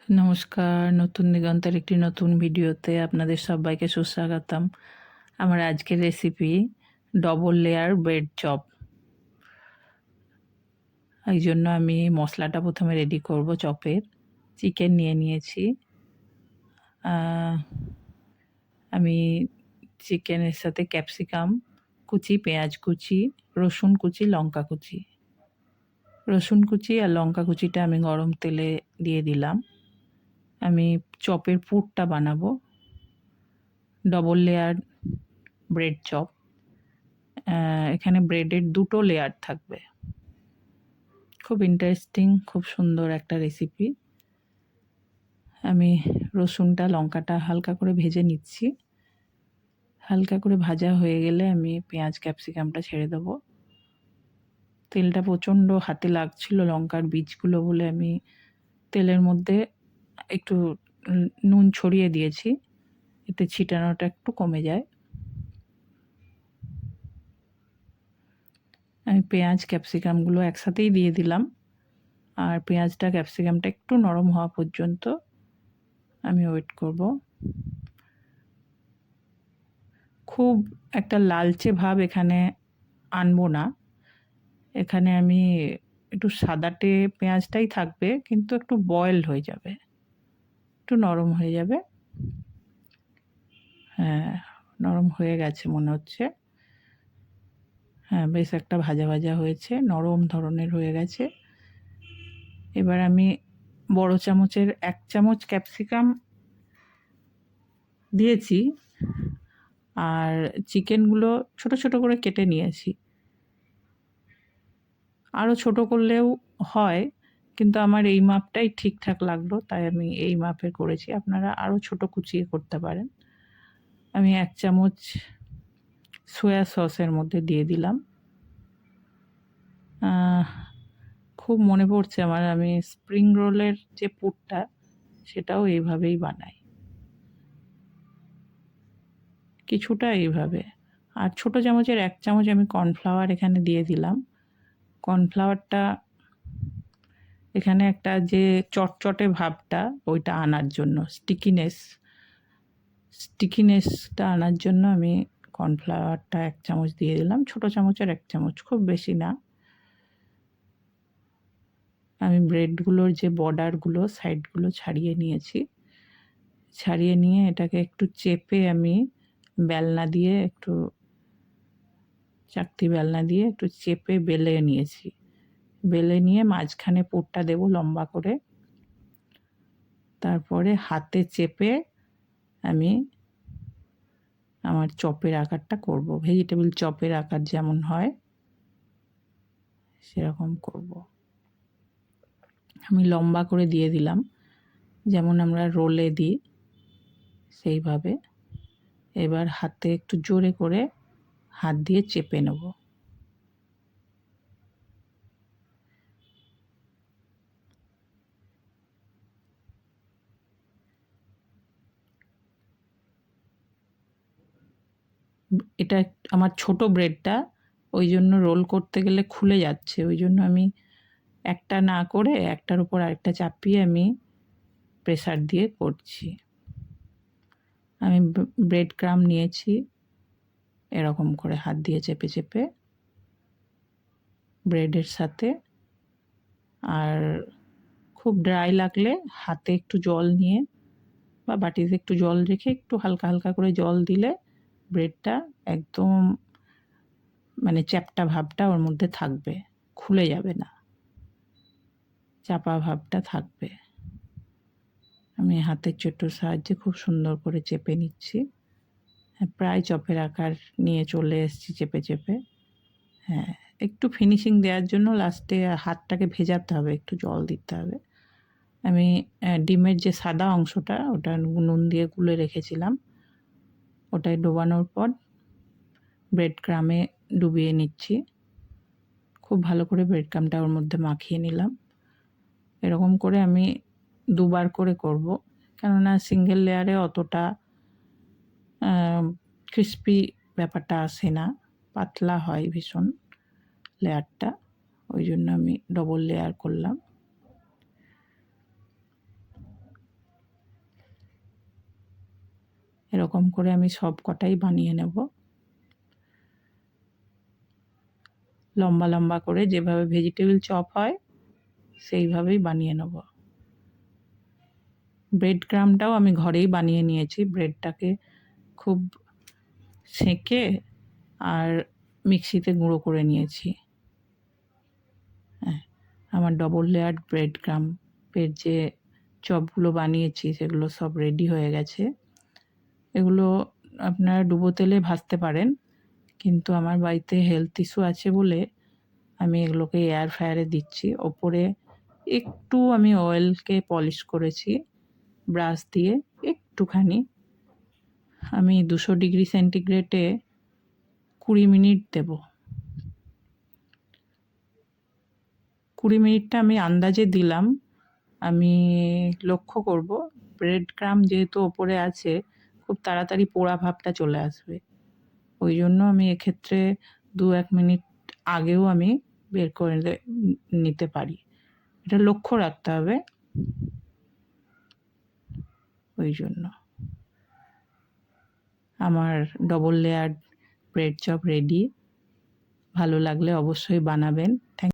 নমস্কার, নতুন দিগন্তের একটি নতুন ভিডিওতে আপনাদের সবাইকে সুস্বাগতম। আমার আজকের recipe double layer bread chop. এই জন্য আমি মশলাটা প্রথমে রেডি করব চপের। চিকেন নিয়ে নিয়েছি। আমি চিকেনের সাথে ক্যাপসিকাম কুচি, পেঁয়াজ কুচি, রসুন কুচি, লঙ্কা কুচি। রসুন কুচি আর লঙ্কা কুচিটা আমি গরম তেলে দিয়ে দিলাম। আমি চপের পুরটা বানাবো, ডবল লেয়ার ব্রেড চপ। এখানে ব্রেডের দুটো লেয়ার থাকবে। খুব ইন্টারেস্টিং, খুব সুন্দর একটা রেসিপি। আমি রসুনটা লঙ্কাটা হালকা করে ভেজে নিচ্ছি। হালকা করে ভাজা হয়ে গেলে আমি পেঁয়াজ ক্যাপসিকামটা ছেড়ে দেবো। তেলটা প্রচণ্ড হাতে লাগছিল লঙ্কার বীজগুলো বলে আমি তেলের মধ্যে একটু নুন ছড়িয়ে দিয়েছি, এতে ছিটানোটা একটু কমে যায়। আমি পেঁয়াজ ক্যাপসিকামগুলো একসাথেই দিয়ে দিলাম, আর পেঁয়াজটা ক্যাপসিকামটা একটু নরম হওয়া পর্যন্ত আমি ওয়েট করব। খুব একটা লালচে ভাব এখানে আনবো না। এখানে আমি একটু সাদাটে পেঁয়াজটাই থাকবে, কিন্তু একটু বয়েলড হয়ে যাবে, একটু নরম হয়ে যাবে। হ্যাঁ, নরম হয়ে গেছে মনে হচ্ছে। হ্যাঁ, বেশ একটা ভাজা ভাজা হয়েছে, নরম ধরনের হয়ে গেছে। এবার আমি বড় চামচের 1 চামচ ক্যাপসিকাম দিয়েছি, আর চিকেনগুলো ছোট ছোট করে কেটে নিয়েছি। আরও ছোট করলেও হয়, কিন্তু আমার এই মাপটাই ঠিকঠাক লাগলো, তাই আমি এই মাপে করেছি। আপনারা আরও ছোট কুচিয়ে করতে পারেন। আমি 1 চামচ সয়া সসের মধ্যে দিয়ে দিলাম। খুব মনে পড়ছে আমার, আমি স্প্রিং রোলের যে পুরটা সেটাও এইভাবেই বানাই, কিছুটা এইভাবে। আর ছোট চামচের 1 চামচ আমি কর্নফ্লাওয়ার এখানে দিয়ে দিলাম। কর্নফ্লাওয়ারটা এখানে একটা যে চটচটে ভাবটা ওইটা আনার জন্য, স্টিকিনেসটা আনার জন্য আমি কর্নফ্লাওয়ারটা 1 চামচ দিয়ে দিলাম। ছোট চামচের 1 চামচ, খুব বেশি না। আমি ব্রেডগুলোর যে বর্ডারগুলো, সাইডগুলো ছাড়িয়ে নিয়েছি। ছাড়িয়ে নিয়ে এটাকে একটু চেপে আমি বেলনা দিয়ে একটু, চাকতি বেলনা দিয়ে একটু চেপে বেলে নিয়েছি। বেলে নিয়ে মাঝখানে পুরটা দেবো লম্বা করে। তারপরে হাতে চেপে আমি আমার চপের আকারটা করব। ভেজিটেবল চপের আকার যেমন হয় সেরকম করব। আমি লম্বা করে দিয়ে দিলাম, যেমন আমরা রোলে দিই সেইভাবে। এবার হাতে একটু জোরে করে হাত দিয়ে চেপে নেব। এটা আমার ছোট ব্রেডটা, ওই জন্য রোল করতে গেলে খুলে যাচ্ছে। ওই জন্য আমি একটা না করে একটার উপর আরেকটা চাপিয়ে আমি প্রেসার দিয়ে করছি। আমি ব্রেড ক্রাম নিয়েছি, এরকম করে হাত দিয়ে চেপে চেপে ব্রেডের সাথে। আর খুব ড্রাই লাগলে হাতে একটু জল নিয়ে বা বাটিতে একটু জল রেখে একটু হালকা হালকা করে জল দিলে ব্রেডটা একদম মানে চ্যাপ্টা ভাবটা ওর মধ্যে থাকবে, খুলে যাবে না, চাপা ভাবটা থাকবে। আমি হাতের চটুর সাহায্যে খুব সুন্দর করে চেপে নিচ্ছি। প্রায় চপের আকার নিয়ে চলে এসেছি চেপে চেপে। হ্যাঁ, একটু ফিনিশিং দেওয়ার জন্য লাস্টে হাতটাকে ভেজাতে হবে, একটু জল দিতে হবে। আমি ডিমের যে সাদা অংশটা ওটা নুন দিয়ে গুলে রেখেছিলাম, ওটায় ডোবানোর পর ব্রেড ক্রামে ডুবিয়ে নিচ্ছি। খুব ভালো করে ব্রেড ক্রামটা ওর মধ্যে মাখিয়ে নিলাম। এরকম করে আমি 2 বার করে করব, কেননা সিঙ্গেল লেয়ারে অতটা ক্রিস্পি ব্যাপারটা আসে না, পাতলা হয় ভীষণ লেয়ারটা। ওই জন্য আমি ডবল লেয়ার করলাম। এরকম করে আমি সব কটাই বানিয়ে নেব। লম্বা লম্বা করে যেভাবে ভেজিটেবল চপ হয় সেইভাবেই বানিয়ে নেব। ব্রেড ক্রাম্বটাও আমি ঘরেই বানিয়ে নিয়েছি। ব্রেডটাকে খুব সেঁকে আর মিক্সিতে গুঁড়ো করে নিয়েছি। হ্যাঁ, আমার ডবল লেয়ার ব্রেড ক্রাম্বের যে চপগুলো বানিয়েছি সেগুলো সব রেডি হয়ে গেছে। এগুলো আপনারা ডুবো তেলে ভাজতে পারেন, কিন্তু আমার বাড়িতে হেলথ ইস্যু আছে বলে আমি এগুলোকে এয়ার ফ্রায়ারে দিচ্ছি। ওপরে একটু আমি অয়েলকে পলিশ করেছি ব্রাশ দিয়ে একটুখানি। আমি 200 ডিগ্রি সেন্টিগ্রেডে 20 মিনিট দেব। 20 মিনিটটা আমি আন্দাজে দিলাম। আমি লক্ষ্য করব ব্রেড ক্রাম্ব যেহেতু ওপরে আছে খুব তাড়াতাড়ি পোড়া ভাবটা চলে আসবে। ওই জন্য আমি এক্ষেত্রে 2-1 মিনিট আগেও আমি বের করে নিতে পারি। এটা লক্ষ্য রাখতে হবে। ওই জন্য আমার double layer bread chop ready. ভালো লাগলে অবশ্যই বানাবেন। থ্যাংক